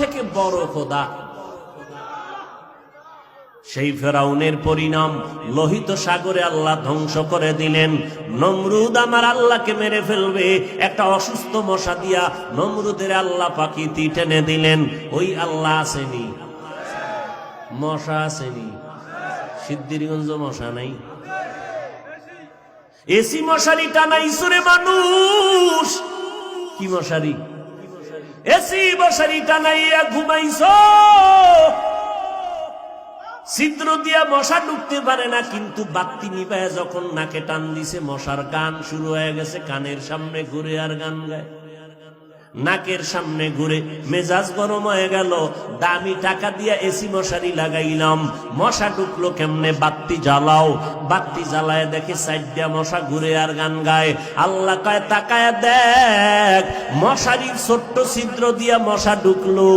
থেকে বড় খোদা। সেই ফেরাউনের পরিণাম লোহিত সাগরে আল্লাহ ধ্বংস করে দিলেন। নমরুদ আমার আল্লাহকে মেরে ফেলবে, একটা অসুস্থ মশা দিয়া নমরুদের আল্লাহ পাখিতি টেনে দিলেন। ওই আল্লাহ আসেনি? মশা আসেনি? সিদ্ধিরগঞ্জ মশা নাই? এসি মশারি টানাইছো রে মানুষ, কি মশারি? এসি মশারি টানাইয়া ঘুমাইছো, ছিদ্র দিয়া মশা ঢুকতে পারে না, কিন্তু বাতি নিভায় যখন নাকে টান দিছে মশার গান শুরু হয়ে গেছে। কানের সামনে ঘুরে আর গান গায়, নাকের সামনে ঘুরে, মেজাজ গরম হয়ে গেল। দামি টাকা দিয়া এসি মশারি লাগাইলাম, মশা ঢুকলো কেমনে? বাতি জ্বালাও। বাতি জ্বালায় দেখে সাইডটা মশা ঘুরে আর গান গায়। আল্লাহ কয় তাকায় দেখ, মশারির ছোট্ট ছিদ্র দিয়া মশা ঢুকলো।